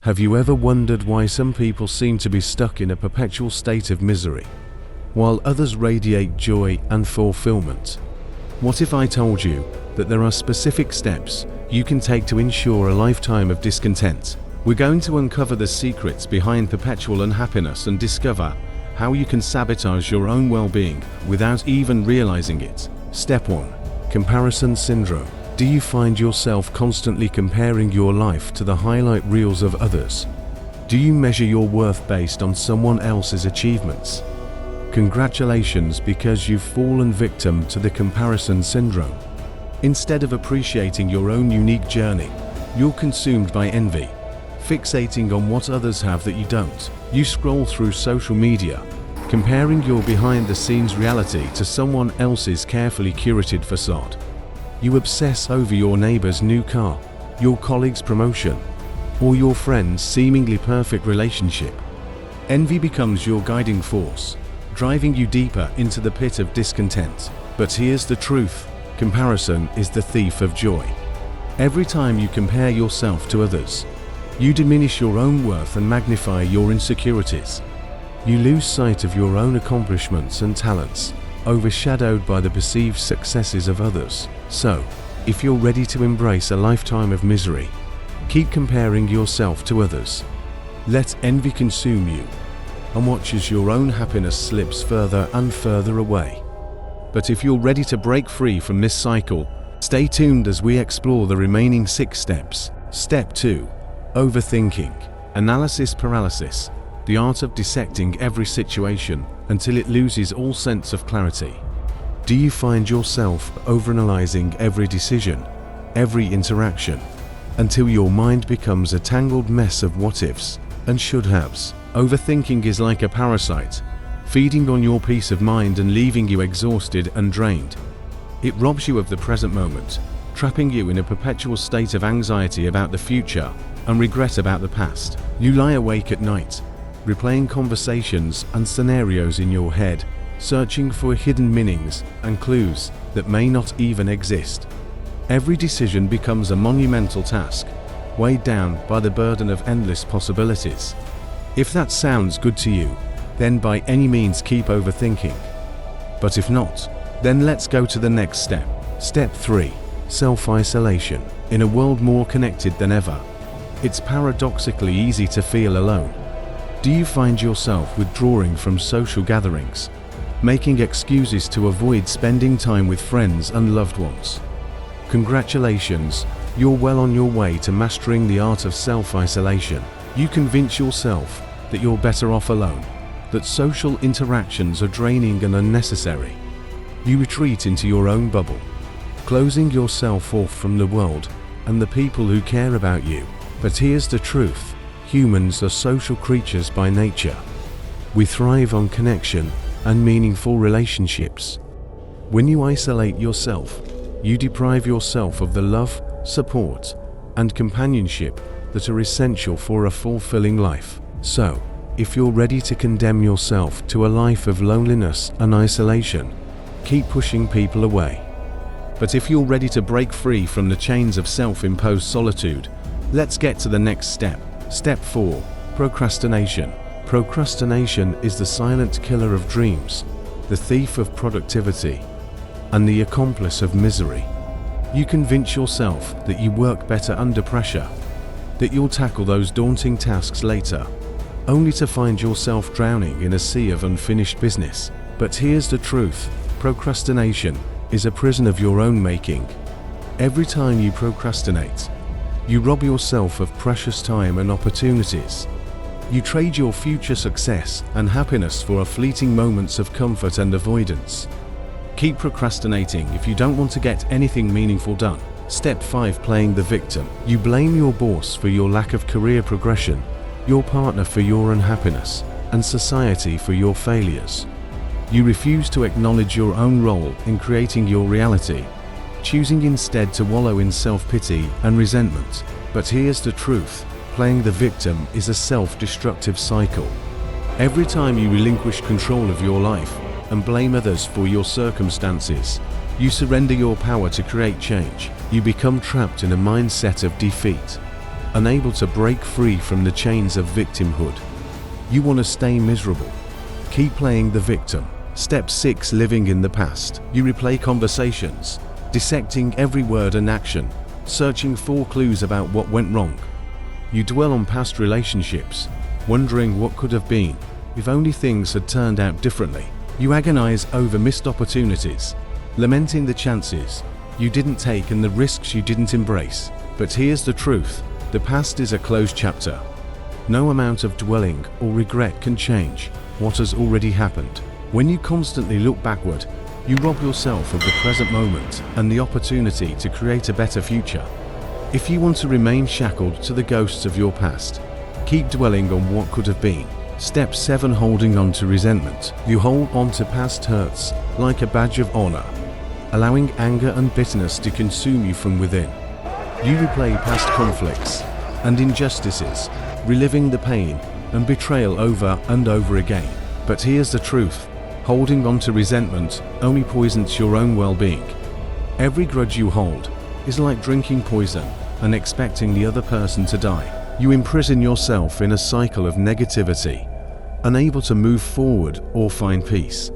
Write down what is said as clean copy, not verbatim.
Have you ever wondered why some people seem to be stuck in a perpetual state of misery, while others radiate joy and fulfillment? What if I told you that there are specific steps you can take to ensure a lifetime of discontent? We're going to uncover the secrets behind perpetual unhappiness and discover how you can sabotage your own well-being without even realizing it. Step 1. Comparison syndrome. Do you find yourself constantly comparing your life to the highlight reels of others? Do you measure your worth based on someone else's achievements? Congratulations, because you've fallen victim to the comparison syndrome. Instead of appreciating your own unique journey, you're consumed by envy, fixating on what others have that you don't. You scroll through social media, comparing your behind-the-scenes reality to someone else's carefully curated facade. You obsess over your neighbor's new car, your colleague's promotion, or your friend's seemingly perfect relationship. Envy becomes your guiding force, driving you deeper into the pit of discontent. But here's the truth: comparison is the thief of joy. Every time you compare yourself to others, you diminish your own worth and magnify your insecurities. You lose sight of your own accomplishments and talents, overshadowed by the perceived successes of others. So, if you're ready to embrace a lifetime of misery, keep comparing yourself to others. Let envy consume you, and watch as your own happiness slips further and further away. But if you're ready to break free from this cycle, stay tuned as we explore the remaining 6 steps. Step 2. Overthinking. Analysis paralysis. The art of dissecting every situation until it loses all sense of clarity. Do you find yourself overanalyzing every decision, every interaction, until your mind becomes a tangled mess of what-ifs and should-haves? Overthinking is like a parasite, feeding on your peace of mind and leaving you exhausted and drained. It robs you of the present moment, trapping you in a perpetual state of anxiety about the future and regret about the past. You lie awake at night, replaying conversations and scenarios in your head, searching for hidden meanings and clues that may not even exist. Every decision becomes a monumental task, weighed down by the burden of endless possibilities. If that sounds good to you, then by any means keep overthinking. But if not, then let's go to the next step. Step 3. Self-isolation. In a world more connected than ever, it's paradoxically easy to feel alone. Do you find yourself withdrawing from social gatherings, making excuses to avoid spending time with friends and loved ones? Congratulations, you're well on your way to mastering the art of self-isolation. You convince yourself that you're better off alone, that social interactions are draining and unnecessary. You retreat into your own bubble, closing yourself off from the world and the people who care about you. But here's the truth: humans are social creatures by nature. We thrive on connection and meaningful relationships. When you isolate yourself, you deprive yourself of the love, support, and companionship that are essential for a fulfilling life. So, if you're ready to condemn yourself to a life of loneliness and isolation, keep pushing people away. But if you're ready to break free from the chains of self-imposed solitude, let's get to the next step. Step 4. Procrastination. Procrastination is the silent killer of dreams, the thief of productivity, and the accomplice of misery. You convince yourself that you work better under pressure, that you'll tackle those daunting tasks later, only to find yourself drowning in a sea of unfinished business. But here's the truth: procrastination is a prison of your own making. Every time you procrastinate, you rob yourself of precious time and opportunities. You trade your future success and happiness for a fleeting moments of comfort and avoidance. Keep procrastinating if you don't want to get anything meaningful done. Step 5. Playing the victim. You blame your boss for your lack of career progression, your partner for your unhappiness, and society for your failures. You refuse to acknowledge your own role in creating your reality, choosing instead to wallow in self-pity and resentment. But here's the truth: playing the victim is a self-destructive cycle. Every time you relinquish control of your life and blame others for your circumstances, you surrender your power to create change. You become trapped in a mindset of defeat, unable to break free from the chains of victimhood. You want to stay miserable? Keep playing the victim. Step 6. Living in the past. You replay conversations, dissecting every word and action, searching for clues about what went wrong. You dwell on past relationships, wondering what could have been, if only things had turned out differently. You agonize over missed opportunities, lamenting the chances you didn't take and the risks you didn't embrace. But here's the truth: the past is a closed chapter. No amount of dwelling or regret can change what has already happened. When you constantly look backward, you rob yourself of the present moment and the opportunity to create a better future. If you want to remain shackled to the ghosts of your past, keep dwelling on what could have been. Step 7. Holding on to resentment. You hold on to past hurts like a badge of honor, allowing anger and bitterness to consume you from within. You replay past conflicts and injustices, reliving the pain and betrayal over and over again. But here's the truth: holding on to resentment only poisons your own well-being. Every grudge you hold is like drinking poison and expecting the other person to die. You imprison yourself in a cycle of negativity, unable to move forward or find peace.